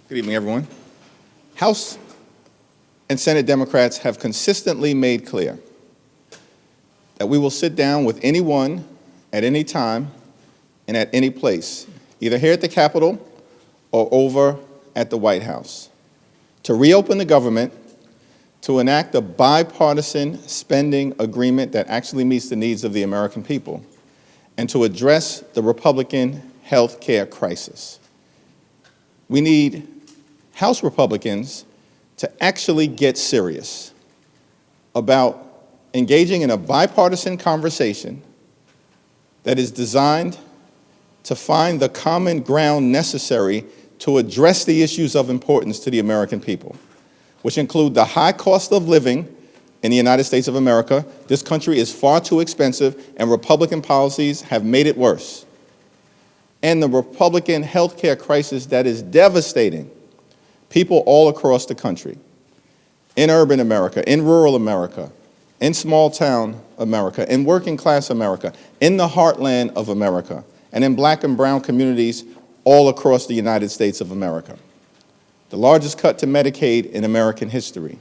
Good evening, everyone. House and Senate Democrats have consistently made clear that we will sit down with anyone at any time and at any place, either here at the Capitol or over at the White House, to reopen the government, to enact a bipartisan spending agreement that actually meets the needs of the American people, and to address the Republican health care crisis. We need House Republicans to actually get serious about engaging in a bipartisan conversation that is designed to find the common ground necessary to address the issues of importance to the American people, which include the high cost of living in the United States of America. This country is far too expensive, and Republican policies have made it worse. And the Republican health care crisis that is devastating people all across the country, in urban America, in rural America, in small town America, in working class America, in the heartland of America, and in black and brown communities all across the United States of America. The largest cut to Medicaid in American history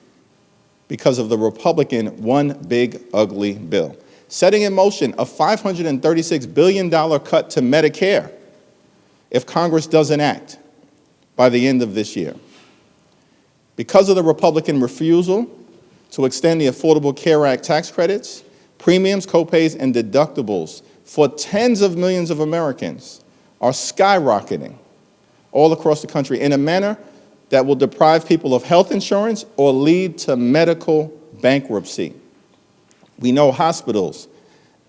because of the Republican one big ugly bill, setting in motion a $536 billion cut to Medicare if Congress doesn't act by the end of this year. Because of the Republican refusal to extend the Affordable Care Act tax credits, premiums, copays, and deductibles for tens of millions of Americans are skyrocketing all across the country in a manner that will deprive people of health insurance or lead to medical bankruptcy. We know hospitals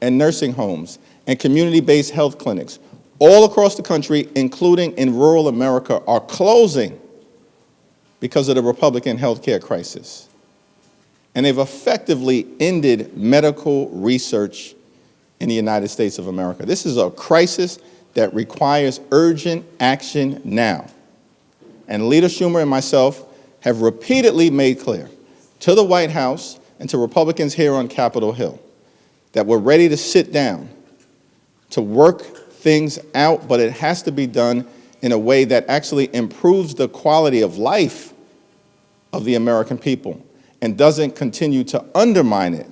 and nursing homes and community-based health clinics all across the country, including in rural America, are closing because of the Republican health care crisis. And they've effectively ended medical research in the United States of America. This is a crisis that requires urgent action now. And Leader Schumer and myself have repeatedly made clear to the White House and to Republicans here on Capitol Hill that we're ready to sit down to work things out, but it has to be done in a way that actually improves the quality of life of the American people and doesn't continue to undermine it,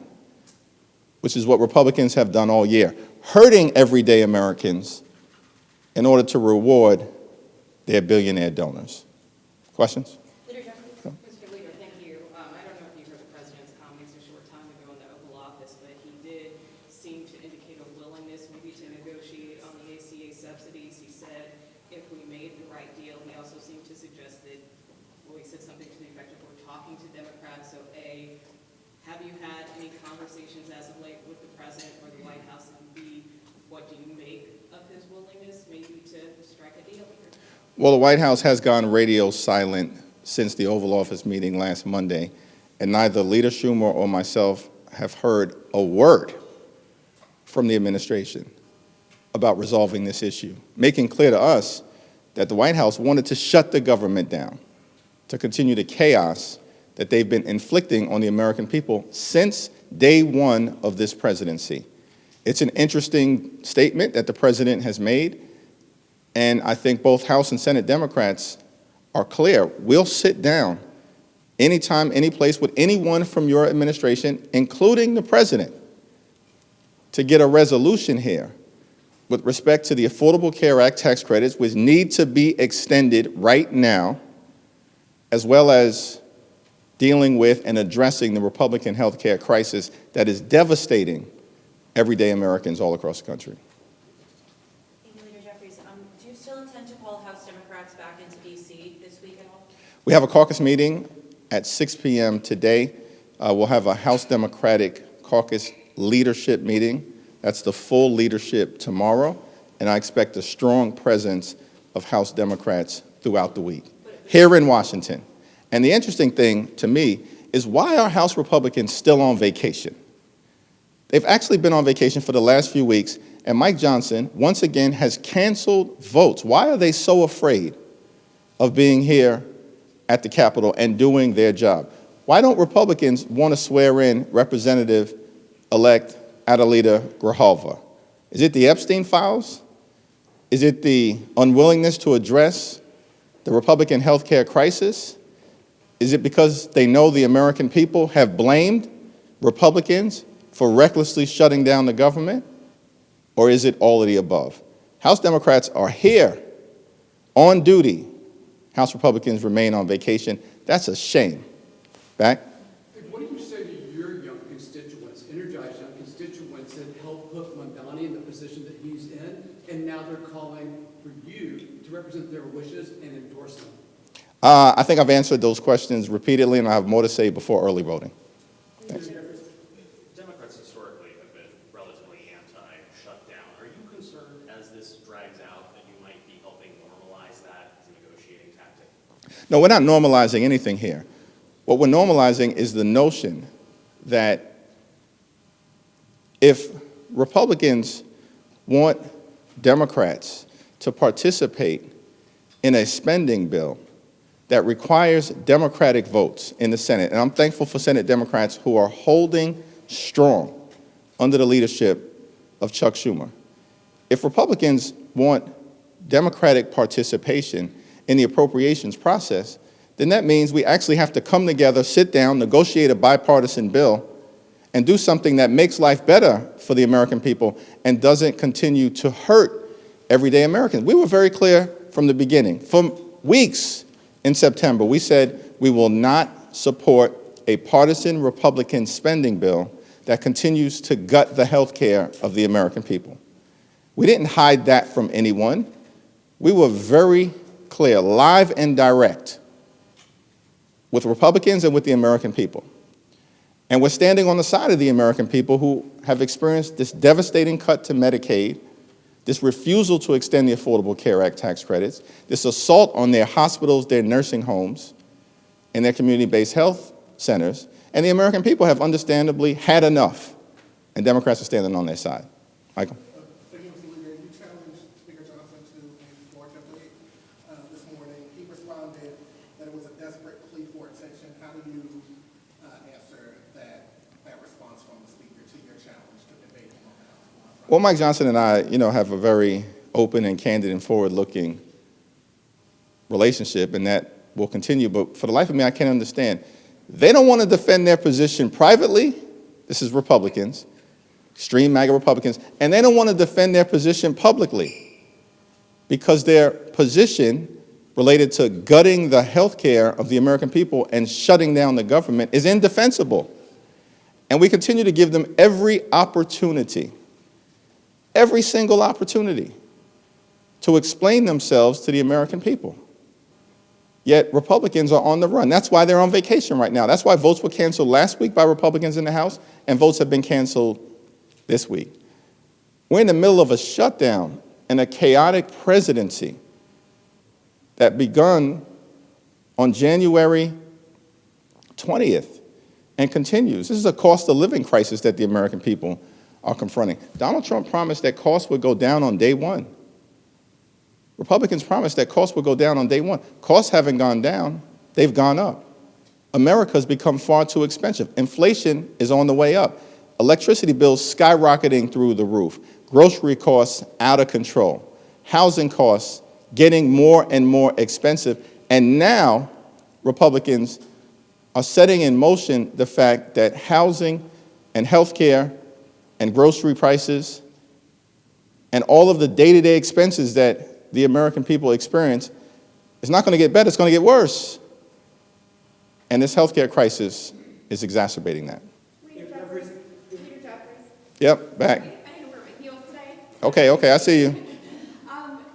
which is what Republicans have done all year, hurting everyday Americans in order to reward their billionaire donors. Questions? Leader Jeffries. Mr. Leader, thank you. I don't know if you heard the president's comments a short time ago in the Oval Office, but he did seem to indicate a willingness maybe to negotiate on the ACA subsidies. He said if we made the right deal, he also seemed to suggest that, well, he said something to the effect of we're talking to Democrats. So A, have you had any conversations as of late with the president or the White House? And B, what do you make of his willingness maybe to strike a deal here? Well, the White House has gone radio silent since the Oval Office meeting last Monday, and neither Leader Schumer or myself have heard a word from the administration about resolving this issue, making clear to us that the White House wanted to shut the government down, to continue the chaos that they've been inflicting on the American people since day one of this presidency. It's an interesting statement that the president has made, and I think both House and Senate Democrats are clear. We'll sit down anytime, any place with anyone from your administration, including the president, to get a resolution here with respect to the Affordable Care Act tax credits, which need to be extended right now, as well as dealing with and addressing the Republican health care crisis that is devastating everyday Americans all across the country. Thank you, Leader Jeffries. Do you still intend to call House Democrats back into D.C. this week at all? We have a caucus meeting at 6 p.m. today. We'll have a House Democratic caucus leadership meeting. That's the full leadership tomorrow, and I expect a strong presence of House Democrats throughout the week here in Washington. And the interesting thing to me is, why are House Republicans still on vacation? They've actually been on vacation for the last few weeks, and Mike Johnson, once again, has canceled votes. Why are they so afraid of being here at the Capitol and doing their job? Why don't Republicans want to swear in Representative-elect Adelita Grijalva? Is it the Epstein files? Is it the unwillingness to address the Republican health care crisis? Is it because they know the American people have blamed Republicans for recklessly shutting down the government? Or is it all of the above? House Democrats are here on duty. House Republicans remain on vacation. That's a shame. Back. What do you say to your young constituents, energized young constituents that helped put Mamdani in the position that he's in, and now they're calling for you to represent their wishes and endorse them? I think I've answered those questions repeatedly, and I have more to say before early voting. Thanks. Democrats historically have been relatively anti-shutdown. Are you concerned as this drags out that you might be helping normalize that as a negotiating tactic? No, we're not normalizing anything here. What we're normalizing is the notion that if Republicans want Democrats to participate in a spending bill that requires Democratic votes in the Senate, and I'm thankful for Senate Democrats who are holding strong under the leadership of Chuck Schumer. If Republicans want Democratic participation in the appropriations process, then that means we actually have to come together, sit down, negotiate a bipartisan bill, and do something that makes life better for the American people and doesn't continue to hurt everyday Americans. We were very clear from the beginning. For weeks in September, we said we will not support a partisan Republican spending bill that continues to gut the health care of the American people. We didn't hide that from anyone. We were very clear, live and direct, with Republicans and with the American people. And we're standing on the side of the American people who have experienced this devastating cut to Medicaid, this refusal to extend the Affordable Care Act tax credits, this assault on their hospitals, their nursing homes, and their community-based health centers. And the American people have understandably had enough, and Democrats are standing on their side. Michael? Thank you, Mr. Leader. You challenged Speaker Johnson to a floor debate this morning. He responded that it was a desperate plea for attention. How do you answer that response from the Speaker to your challenge to debate him on the House floor? Well, Mike Johnson and I, have a very open and candid and forward-looking relationship, and that will continue. But for the life of me, I can't understand. They don't want to defend their position privately. This is Republicans, extreme MAGA Republicans, and they don't want to defend their position publicly because their position related to gutting the health care of the American people and shutting down the government is indefensible. And we continue to give them every opportunity, every single opportunity, to explain themselves to the American people. Yet Republicans are on the run. That's why they're on vacation right now. That's why votes were canceled last week by Republicans in the House, and votes have been canceled this week. We're in the middle of a shutdown and a chaotic presidency that begun on January 20th and continues. This is a cost of living crisis that the American people are confronting. Donald Trump promised that costs would go down on day one. Republicans promised that costs would go down on day one. Costs haven't gone down, they've gone up. America's become far too expensive. Inflation is on the way up. Electricity bills skyrocketing through the roof. Grocery costs out of control. Housing costs getting more and more expensive. And now Republicans are setting in motion the fact that housing and health care and grocery prices and all of the day-to-day expenses that the American people experience is not going to get better, it's going to get worse. And this healthcare crisis is exacerbating that. Leader Jeffries. Yep, back. I didn't wear my heels today. Okay, I see you.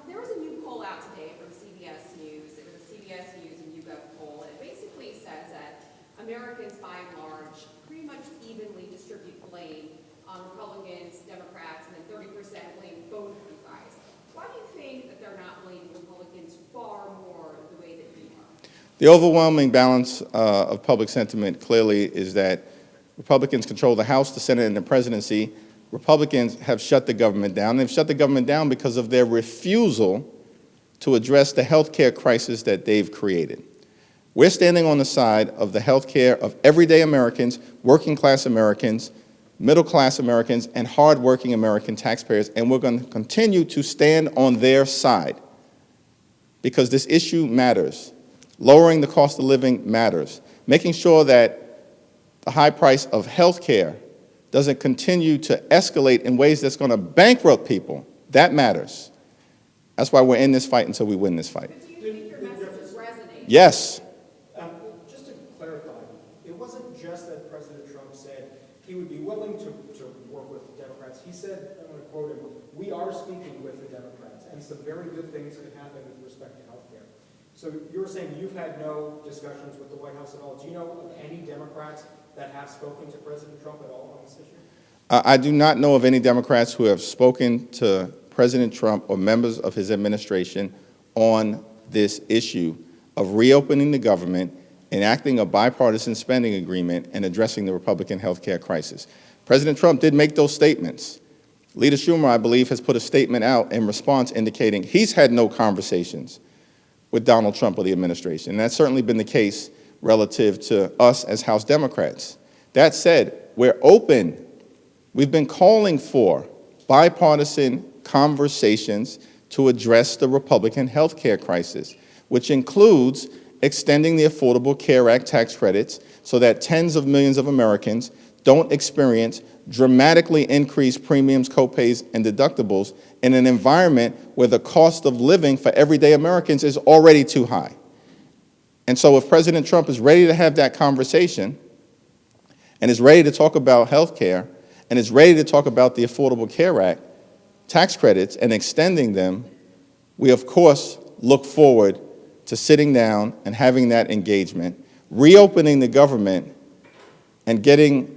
There was a new poll out today from CBS News. It was a CBS News and YouGov poll, and it basically says that Americans, by and large, pretty much evenly distribute blame on Republicans, Democrats, and then 30% blame both of you guys. Why do you think that they're not blaming Republicans far more the way that you are? The overwhelming balance of public sentiment clearly is that Republicans control the House, the Senate, and the presidency. Republicans have shut the government down. They've shut the government down because of their refusal to address the health care crisis that they've created. We're standing on the side of the health care of everyday Americans, working class Americans, middle class Americans, and hardworking American taxpayers, and we're going to continue to stand on their side. because this issue matters. Lowering the cost of living matters. Making sure that the high price of health care doesn't continue to escalate in ways that's going to bankrupt people, that matters. That's why we're in this fight until we win this fight. But do you think your message is resonating? Yes. Just to clarify, it wasn't just that President Trump said he would be willing to work with Democrats. He said, I'm going to quote him, "We are speaking with the Democrats, and some very good things could happen with respect to health care." So you're saying you've had no discussions with the White House at all. Do you know of any Democrats that have spoken to President Trump at all on this issue? I do not know of any Democrats who have spoken to President Trump or members of his administration on this issue of reopening the government, enacting a bipartisan spending agreement, and addressing the Republican health care crisis. President Trump did make those statements. Leader Schumer, I believe, has put a statement out in response indicating he's had no conversations with Donald Trump or the administration. And that's certainly been the case relative to us as House Democrats. That said, we're open. We've been calling for bipartisan conversations to address the Republican health care crisis, which includes extending the Affordable Care Act tax credits so that tens of millions of Americans don't experience dramatically increased premiums, copays, and deductibles in an environment where the cost of living for everyday Americans is already too high. And so if President Trump is ready to have that conversation and is ready to talk about health care and is ready to talk about the Affordable Care Act tax credits and extending them, we of course look forward to sitting down and having that engagement, reopening the government, and getting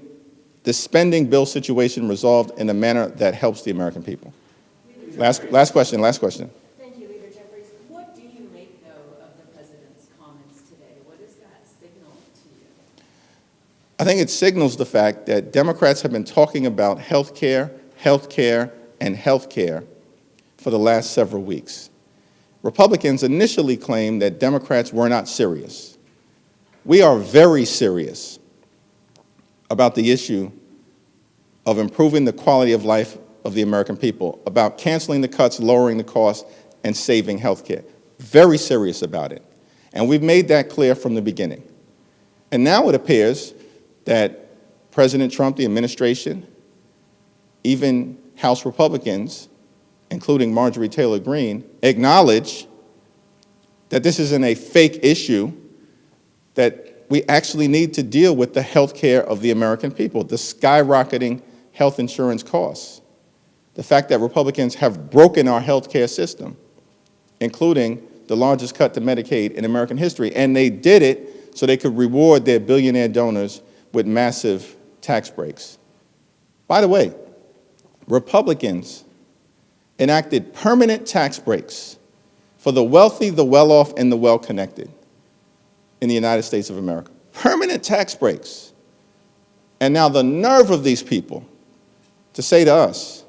the spending bill situation resolved in a manner that helps the American people. Last question. Thank you, Leader Jeffries. What do you make, though, of the president's comments today? What does that signal to you? I think it signals the fact that Democrats have been talking about health care, and health care for the last several weeks. Republicans initially claimed that Democrats were not serious. We are very serious about the issue of improving the quality of life of the American people, about canceling the cuts, lowering the costs, and saving health care. Very serious about it. And we've made that clear from the beginning. And now it appears that President Trump, the administration, even House Republicans, including Marjorie Taylor Greene, acknowledge that this isn't a fake issue, that we actually need to deal with the health care of the American people, the skyrocketing health insurance costs, the fact that Republicans have broken our health care system, including the largest cut to Medicaid in American history, and they did it so they could reward their billionaire donors with massive tax breaks. By the way, Republicans enacted permanent tax breaks for the wealthy, the well-off, and the well-connected in the United States of America. Permanent tax breaks. And now the nerve of these people to say to us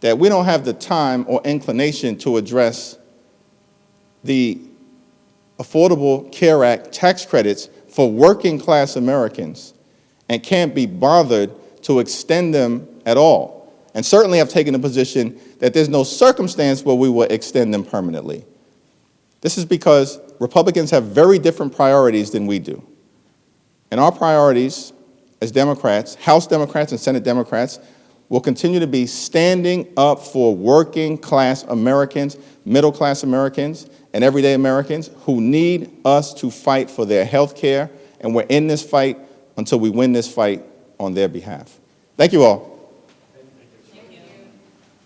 that we don't have the time or inclination to address the Affordable Care Act tax credits for working class Americans and can't be bothered to extend them at all. And certainly have taken a position that there's no circumstance where we will extend them permanently. This is because Republicans have very different priorities than we do. And our priorities as Democrats, House Democrats and Senate Democrats, will continue to be standing up for working class Americans, middle class Americans, and everyday Americans who need us to fight for their health care. And we're in this fight until we win this fight on their behalf. Thank you all.